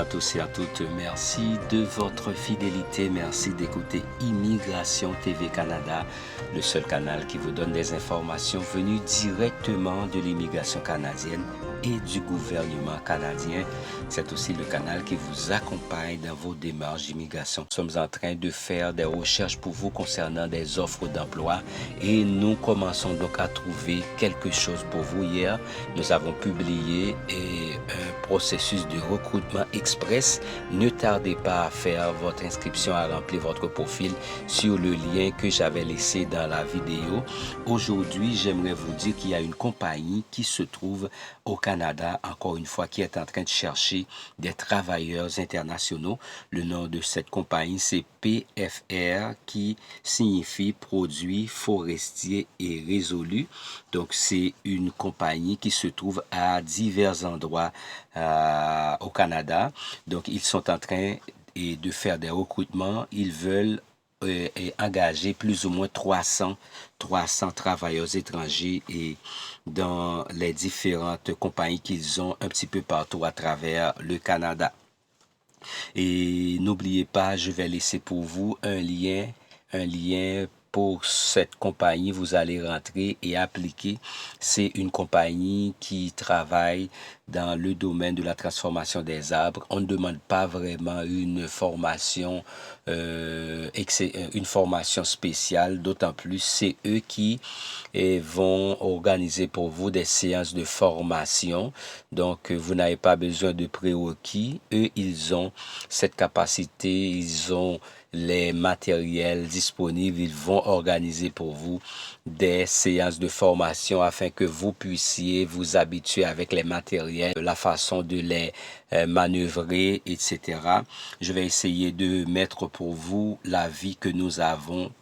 à tous et à toutes. Merci de votre fidélité. Merci d'écouter Immigration TV Canada, le seul canal qui vous donne des informations venues directement de l'immigration canadienne et du gouvernement canadien. C'est aussi le canal qui vous accompagne dans vos démarches d'immigration. Nous sommes en train de faire des recherches pour vous concernant des offres d'emploi et nous commençons donc à trouver quelque chose pour vous. Hier, nous avons publié un processus de recrutement express. Ne tardez pas à faire votre inscription, à remplir votre profil sur le lien que j'avais laissé dans la vidéo. Aujourd'hui, j'aimerais vous dire qu'il y a une compagnie qui se trouve au Canada, encore une fois, qui est en train de chercher des travailleurs internationaux. Le nom de cette compagnie, c'est PFR, qui signifie Produits Forestiers et Résolus. Donc, c'est une compagnie qui se trouve à divers endroits au Canada. Donc, ils sont en train de faire des recrutements. Ils veulent engager plus ou moins 300 travailleurs étrangers et dans les différentes compagnies qu'ils ont un petit peu partout à travers le Canada. Et n'oubliez pas, je vais laisser pour vous un lien pour cette compagnie. Vous allez rentrer et appliquer. C'est une compagnie qui travaille dans le domaine de la transformation des arbres. On ne demande pas vraiment une formation spéciale, d'autant plus c'est eux qui vont organiser pour vous des séances de formation. Donc, vous n'avez pas besoin de prérequis. Eux, ils ont cette capacité, ils ont les matériels disponibles, ils vont organiser pour vous des séances de formation afin que vous puissiez vous habituer avec les matériels, la façon de les manœuvrer, etc. Je vais essayer de mettre pour vous l'avis que nous avons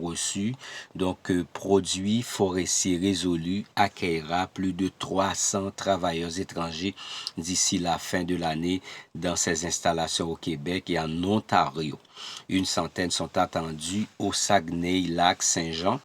reçu. Donc, Produits Forestiers Résolus accueillera plus de 300 travailleurs étrangers d'ici la fin de l'année dans ses installations au Québec et en Ontario. Une centaine sont attendus au Saguenay-Lac-Saint-Jean.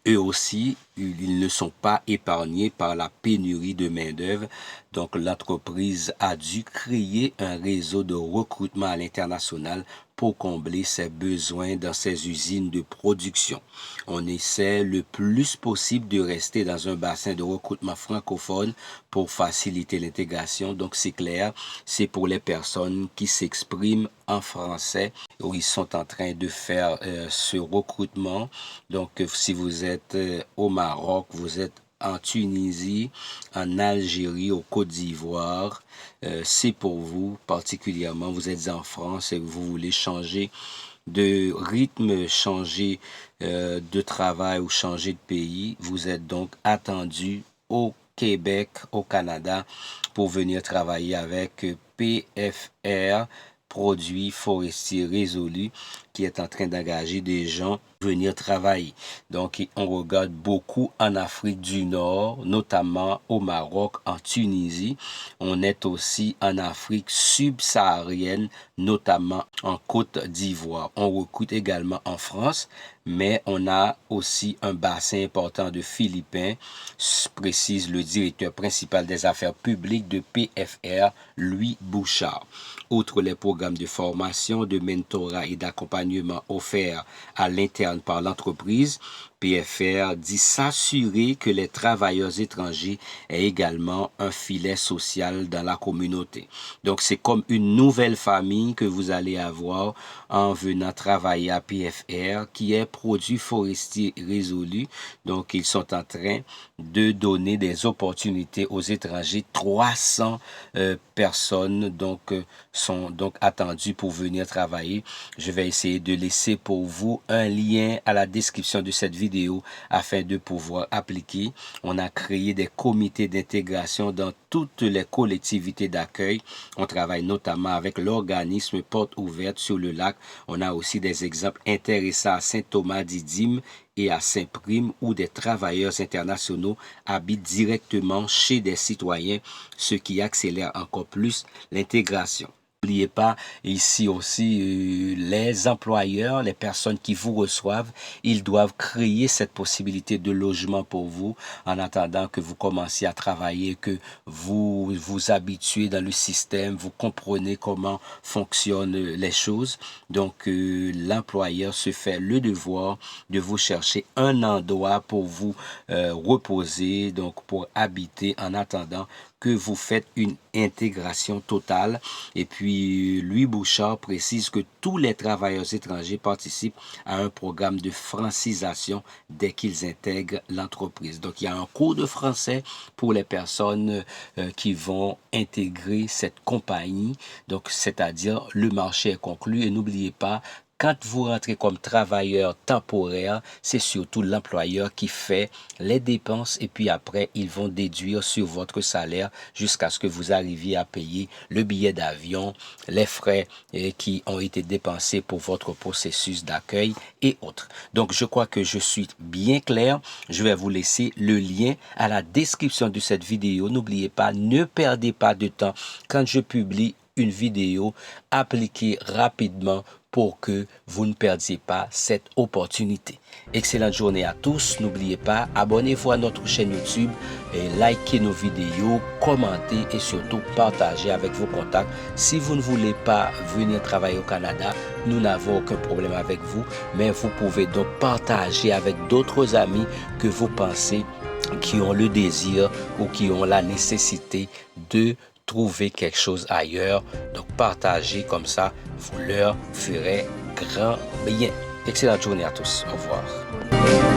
Eux aussi, ils ne sont pas épargnés par la pénurie de main-d'œuvre. Donc, l'entreprise a dû créer un réseau de recrutement à l'international pour combler ses besoins dans ses usines de production. On essaie le plus possible de rester dans un bassin de recrutement francophone pour faciliter l'intégration. Donc, c'est clair, c'est pour les personnes qui s'expriment en français où ils sont en train de faire ce recrutement. Donc, si vous êtes au Maroc, vous êtes en Tunisie, en Algérie, au Côte d'Ivoire, c'est pour vous particulièrement. Vous êtes en France et vous voulez changer de rythme, changer de travail ou changer de pays. Vous êtes donc attendu au Québec, au Canada, pour venir travailler avec PFR, Produits Forestiers Résolus, qui est en train d'engager des gens venir travailler. Donc, on regarde beaucoup en Afrique du Nord, notamment au Maroc, en Tunisie. On est aussi en Afrique subsaharienne, notamment en Côte d'Ivoire. On recrute également en France, mais on a aussi un bassin important de Philippins, précise le directeur principal des affaires publiques de PFR, Louis Bouchard. Outre les programmes de formation, de mentorat et d'accompagnement offerts à l'interne par l'entreprise, PFR dit s'assurer que les travailleurs étrangers aient également un filet social dans la communauté. Donc, c'est comme une nouvelle famille que vous allez avoir en venant travailler à PFR, qui est Produits Forestiers Résolus. Donc, ils sont en train de donner des opportunités aux étrangers. 300 personnes sont donc attendues pour venir travailler. Je vais essayer de laisser pour vous un lien à la description de cette vidéo afin de pouvoir appliquer. On a créé des comités d'intégration dans toutes les collectivités d'accueil. On travaille notamment avec l'organisme Porte Ouverte sur le lac. On a aussi des exemples intéressants à Saint-Thomas-Didyme et à Saint-Prime où des travailleurs internationaux habitent directement chez des citoyens, ce qui accélère encore plus l'intégration. N'oubliez pas, ici aussi, les employeurs, les personnes qui vous reçoivent, ils doivent créer cette possibilité de logement pour vous en attendant que vous commenciez à travailler, que vous vous habituez dans le système, vous comprenez comment fonctionnent les choses. Donc, l'employeur se fait le devoir de vous chercher un endroit pour vous reposer, donc pour habiter en attendant que vous faites une intégration totale. Et puis, Louis Bouchard précise que tous les travailleurs étrangers participent à un programme de francisation dès qu'ils intègrent l'entreprise. Donc, il y a un cours de français pour les personnes qui vont intégrer cette compagnie. Donc, c'est-à-dire, le marché est conclu. Et n'oubliez pas, quand vous rentrez comme travailleur temporaire, c'est surtout l'employeur qui fait les dépenses et puis après, ils vont déduire sur votre salaire jusqu'à ce que vous arriviez à payer le billet d'avion, les frais qui ont été dépensés pour votre processus d'accueil et autres. Donc, je crois que je suis bien clair. Je vais vous laisser le lien à la description de cette vidéo. N'oubliez pas, ne perdez pas de temps quand je publie une vidéo, appliquez rapidement pour que vous ne perdiez pas cette opportunité. Excellente journée à tous. N'oubliez pas, abonnez-vous à notre chaîne YouTube, et likez nos vidéos, commentez et surtout partagez avec vos contacts. Si vous ne voulez pas venir travailler au Canada, nous n'avons aucun problème avec vous, mais vous pouvez donc partager avec d'autres amis que vous pensez qui ont le désir ou qui ont la nécessité de trouver quelque chose ailleurs. Donc, partagez comme ça, vous leur ferez grand bien. Excellente journée à tous. Au revoir.